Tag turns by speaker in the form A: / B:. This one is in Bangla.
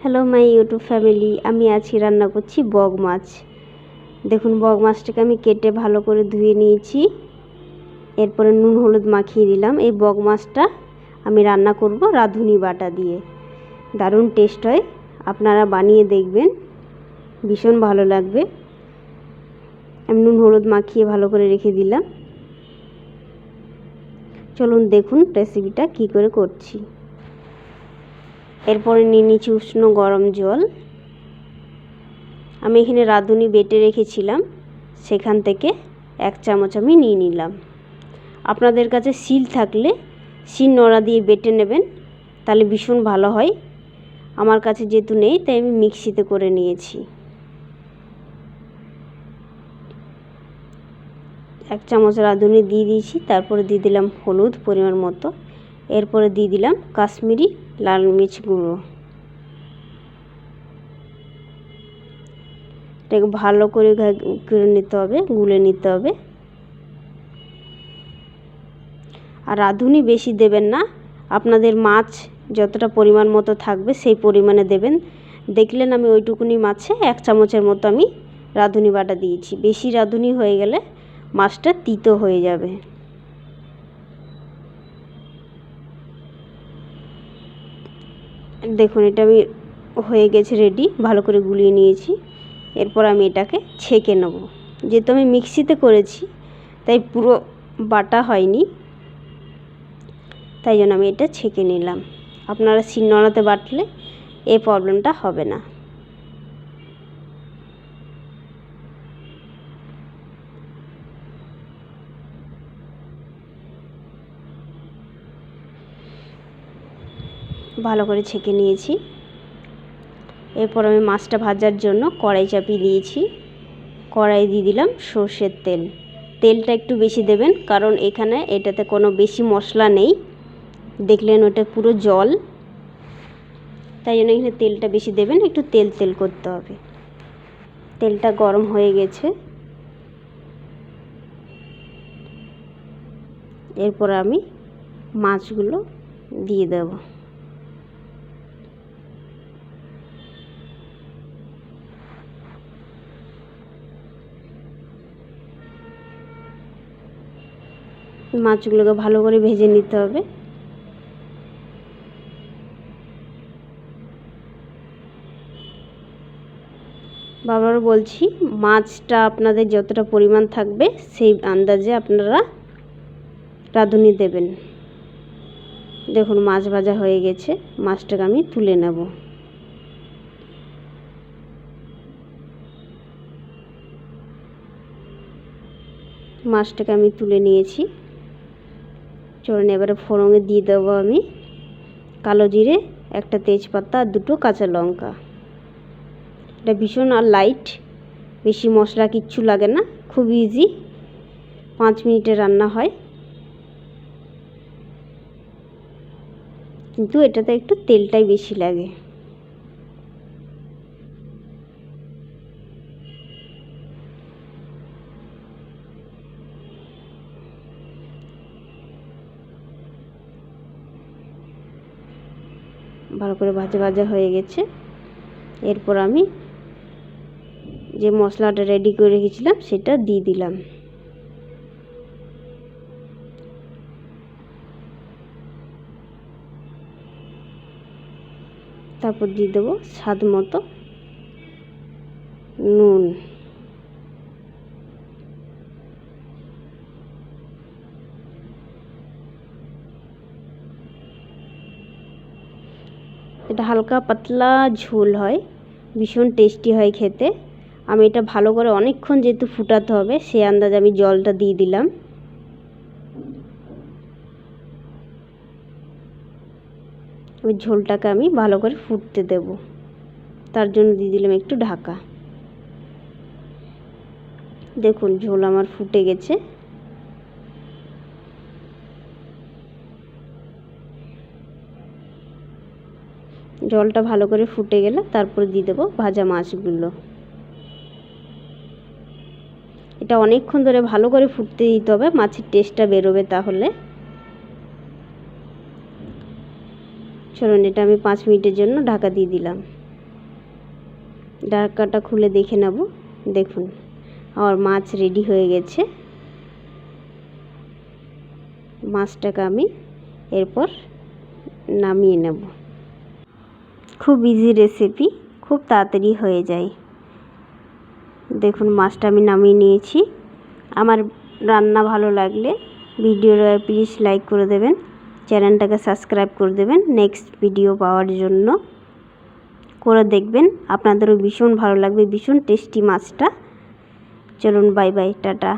A: হ্যালো মাই ইউটিউব ফ্যামিলি, আমি আছি রান্না করছি বগ মাছ। দেখুন, বগ মাছটাকে আমি কেটে ভালো করে ধুয়ে নিয়েছি। এরপরে নুন হলুদ মাখিয়ে দিলাম। এই বগ মাছটা আমি রান্না করব রাঁধুনি বাটা দিয়ে। দারুণ টেস্ট হয়, আপনারা বানিয়ে দেখবেন, ভীষণ ভালো লাগবে। আমি নুন হলুদ মাখিয়ে ভালো করে রেখে দিলাম। চলুন দেখুন রেসিপিটা কী করে করছি। এরপরে নিয়ে নিচ্ছি উষ্ণ গরম জল। আমি এখানে রাঁধুনি বেটে রেখেছিলাম, সেখান থেকে 1 চামচ আমি নিয়ে নিলাম। আপনাদের কাছে শিল থাকলে শিল নোড়া দিয়ে বেটে নেবেন, তাহলে ভীষণ ভালো হয়। আমার কাছে যেহেতু নেই, তাই আমি মিক্সিতে করে নিয়েছি। 1 চামচ রাঁধুনি দিয়ে দিয়েছি। তারপরে দিয়ে দিলাম হলুদ পরিমাণ মতো। এরপরে দিয়ে দিলাম কাশ্মীরি লাল মির্চ গুঁড়ো। এটাকে ভালো করে নিতে হবে, গুলে নিতে হবে। আর রাঁধুনি বেশি দেবেন না, আপনাদের মাছ যতটা পরিমাণ মতো থাকবে সেই পরিমাণে দেবেন। দেখলেন আমি ওইটুকুনি মাছে 1 চামচের মতো আমি রাঁধুনি বাটা দিয়েছি। বেশি রাঁধুনি হয়ে গেলে মাছটা তিতো হয়ে যাবে। দেখুন, এটা আমি হয়ে গেছে রেডি, ভালো করে গুলিয়ে নিয়েছি। এরপর আমি এটাকে ছেঁকে নেব। যেহেতু আমি মিক্সিতে করেছি, তাই পুরো বাটা হয়নি, তাই জন্য আমি এটা ছেঁকে নিলাম। আপনারা শিলনোড়াতে বাটলে এই প্রবলেমটা হবে না। ভালো করে ছেঁকে নিয়েছি। এরপর আমি মাছটা ভাজার জন্য কড়াই চাপিয়ে দিয়েছি। কড়াই দিয়ে দিলাম সর্ষের তেল। তেলটা একটু বেশি দেবেন, কারণ এখানে এটাতে কোনো বেশি মশলা নেই। দেখলেন ওটা পুরো জল, তাই জন্য এখানে তেলটা বেশি দেবেন। একটু তেল তেল করতে হবে। তেলটা গরম হয়ে গেছে। এরপর আমি মাছগুলো দিয়ে দেব। মাছগুলোকে ভালো করে ভেজে নিতে হবে। বারবার বলছি, মাছটা আপনাদের যতটা পরিমাণ থাকবে সেই আন্দাজে আপনারা রাঁধুনি দেবেন। দেখুন, মাছ ভাজা হয়ে গেছে। মাছটাকে আমি তুলে নেব। মাছটাকে আমি তুলে নিয়েছি। চলুন এবারে ফোড়নে দিয়ে দেবো আমি কালো জিরে, 1টা তেজপাতা আর 2টো কাঁচা লঙ্কা। এটা ভীষণ আর লাইট, বেশি মশলা কিচ্ছু লাগে না, খুব ইজি, 5 মিনিটে রান্না হয়। কিন্তু এটাতে একটু তেলটাই বেশি লাগে। ভালো করে ভাজা ভাজা হয়ে গেছে। এরপর আমি যে মশলাটা রেডি করে রেখেছিলাম সেটা দিয়ে দিলাম। তারপর দিয়ে দেবো স্বাদ মতো নুন। এটা হালকা পাতলা ঝোল হয়, ভীষণ টেস্টি হয় খেতে। আমি এটা ভালো করে অনেকক্ষণ যেহেতু ফুটাতে হবে, সেই আন্দাজে আমি জলটা দিয়ে দিলাম। ওই ঝোলটাকে আমি ভালো করে ফুটতে দেব, তার জন্য দিয়ে দিলাম একটু ঢাকা। দেখুন, ঝোল আমার ফুটে গেছে। জলটা ভালো করে ফুটে গেলে তারপর দিয়ে দেবো ভাজা মাছগুলো। এটা অনেকক্ষণ ধরে ভালো করে ফুটতে দিতে হবে, মাছের টেস্টটা বেরোবে তাহলে। চলুন, এটা আমি 5 মিনিটের জন্য ঢাকা দিয়ে দিলাম। ঢাকাটা খুলে দেখে নেব। দেখুন আমার মাছ রেডি হয়ে গেছে। মাছটাকে আমি এরপর নামিয়ে নেব। খুব ইজি রেসিপি, খুব তাড়াতাড়ি হয়ে যায়। দেখুন মাছটা আমি নামিয়ে নিয়েছি। আমার রান্না ভালো লাগলে ভিডিওটা প্লিজ লাইক করে দেবেন, চ্যানেলটাকে সাবস্ক্রাইব করে দেবেন নেক্সট ভিডিও পাওয়ার জন্য। করে দেখবেন, আপনাদেরও ভীষণ ভালো লাগবে, ভীষণ টেস্টি মাছটা। চলুন বাই বাই, টাটা।